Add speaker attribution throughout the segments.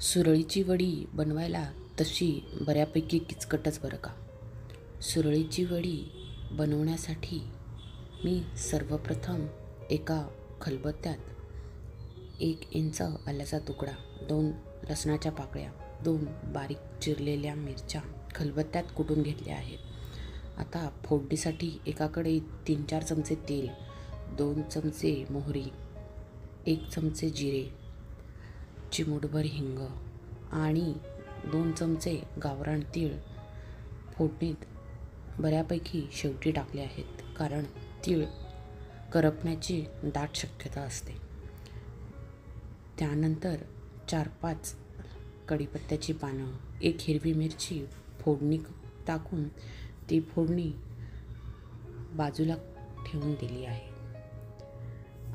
Speaker 1: सुरळीची वडी बनवायला तशी बऱ्यापैकी किचकटच बरं का. सुरळीची वडी बनवण्यासाठी मी सर्वप्रथम एका खलबत्त्यात 1 इंच आल्याचा तुकडा, 2 लसणाच्या पाकळ्या, 2 बारीक चिरलेल्या मिरच्या खलबत्त्यात कुटून घेतल्या आहेत. आता फोडणीसाठी एकाकडे 3-4 चमचे तेल, 2 चमचे मोहरी, 1 चमचे जिरे, चिमूटभर हिंग आणि 2 चमचे गावरान तीळ फोडणीत बऱ्यापैकी शेवटी टाकले आहेत, कारण तीळ करपण्याची दाट शक्यता असते. त्यानंतर 4-5 कढीपत्त्याची पानं, 1 हिरवी मिरची फोडणी टाकून ती फोडणी बाजूला ठेवून दिली आहे.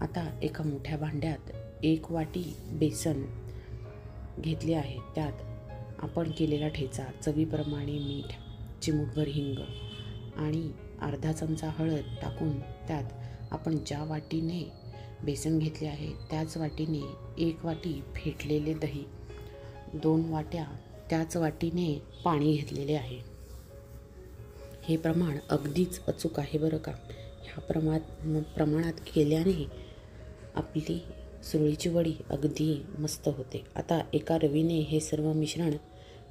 Speaker 1: आता एका मोठ्या भांड्यात 1 वाटी बेसन घेतले आहे. त्यात आपण केलेला ठेचा, चवीप्रमाणे मीठ, चिमूटभर हिंग आणि अर्धा चमचा हळद टाकून त्यात आपण ज्या वाटीने बेसन घेतले आहे त्याच वाटीने 1 वाटी फेटलेले दही, 2 वाट्या त्याच वाटीने पाणी घेतलेले आहे. हे प्रमाण अगदीच अचूक आहे बरं का. ह्या प्रमाणात केल्याने आपली सुरळीची वडी अगदी मस्त होते. आता एका रवीने हे सर्व मिश्रण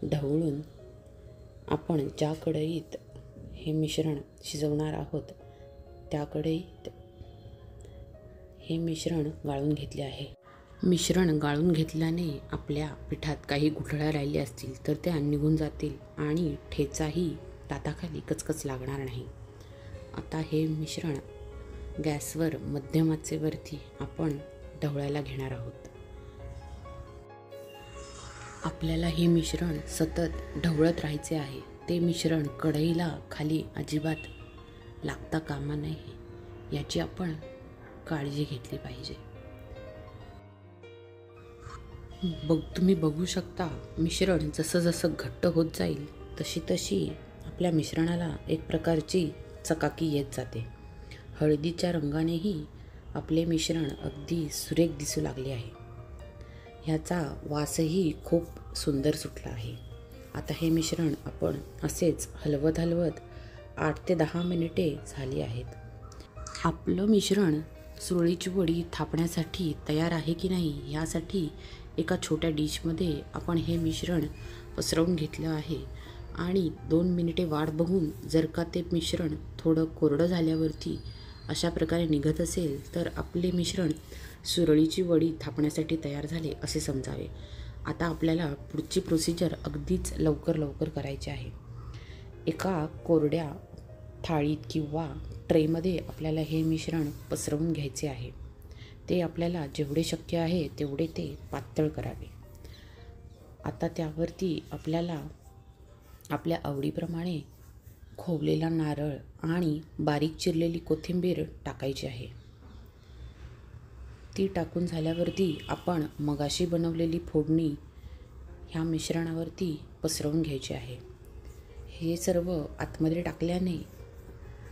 Speaker 1: ढवळून आपण ज्या कढईत हे मिश्रण शिजवणार आहोत त्या कढईत हे मिश्रण गाळून घेतले आहे. मिश्रण गाळून घेतल्याने आपल्या पिठात काही गुठळ्या राहिल्या असतील तर त्या निघून जातील आणि ठेचाही दाताखाली कचकच लागणार नाही. आता हे मिश्रण गॅसवर मध्यम आचेवरती आपण ढवळायला घेणार आहोत. आपल्याला हे मिश्रण सतत ढवळत राहायचे आहे. ते मिश्रण कढईला खाली अजिबात लागता कामा नये याची आपण काळजी घेतली पाहिजे. तुम्ही बघू शकता, मिश्रण जसं जसं घट्ट होत जाईल तशी तशी आपल्या मिश्रणाला एक प्रकारची चकाकी येत जाते. हळदीच्या रंगानेही आपले मिश्रण अगदी सुरेख दिसू लागले आहे. ह्याचा वासही खूप सुंदर सुटला आहे. आता हे मिश्रण आपण असेच हलवत 8 ते 10 मिनिटे झाली आहेत. आपलं मिश्रण सुरळीची वडी थापण्यासाठी तयार आहे की नाही यासाठी एका छोट्या डिशमध्ये आपण हे मिश्रण पसरवून घेतलं आहे आणि 2 मिनिटे वाट बघून जर का ते मिश्रण थोडं कोरडं झाल्यावरती अशा प्रकारे निघत असेल तर आपले मिश्रण सुरळीची वडी थापण्यासाठी तयार झाले असे समजावे. आता आपल्याला पुढची प्रोसिजर अगदीच लवकर करायची आहे. एका कोरड्या थाळीत किंवा ट्रेमध्ये आपल्याला हे मिश्रण पसरवून घ्यायचे आहे. ते आपल्याला जेवढे शक्य आहे तेवढे ते पातळ करावे. आता त्यावरती आपल्याला आपल्या आवडीप्रमाणे खोवलेला नारळ आणि बारीक चिरलेली कोथिंबीर टाकायची आहे. ती टाकून झाल्यावरती आपण मगाशी बनवलेली फोडणी ह्या मिश्रणावरती पसरवून घ्यायची आहे. हे सर्व आतमध्ये टाकल्याने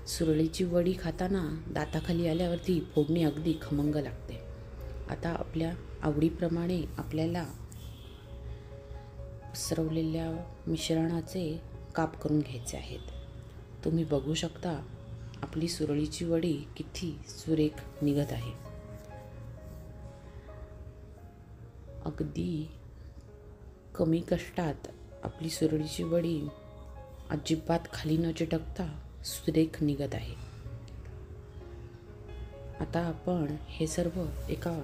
Speaker 1: सुरळीची वडी खाताना दाताखाली आल्यावरती फोडणी अगदी खमंग लागते. आता आपल्या आवडीप्रमाणे आपल्याला पसरवलेल्या मिश्रणाचे काप करून घ्यायचे आहेत. तुम्ही बघू शकता आपली सुरळीची वडी किती सुरेख निघत आहे. अगदी कमी कष्टात आपली सुरळीची वडी अजिबात खाली न चिटकता सुरेख निघत आहे. आता आपण हे सर्व एका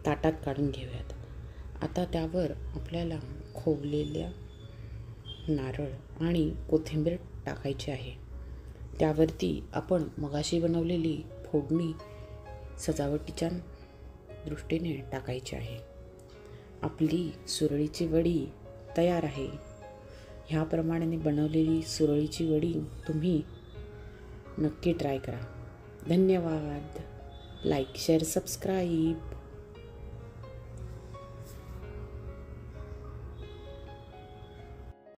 Speaker 1: ताटात काढून घेऊयात. आता त्यावर आपल्याला खोवलेल्या नारळ आणि कोथिंबीर टाकायची आहे. त्यावरती आपण मगाशी बनवलेली फोडणी सजावटीच्या दृष्टीने टाकायची आहे. आपली सुरळीची वडी तयार आहे. ह्या प्रमाणाने बनवलेली सुरळीची वडी तुम्ही नक्की ट्राय करा. धन्यवाद. Like, share, subscribe.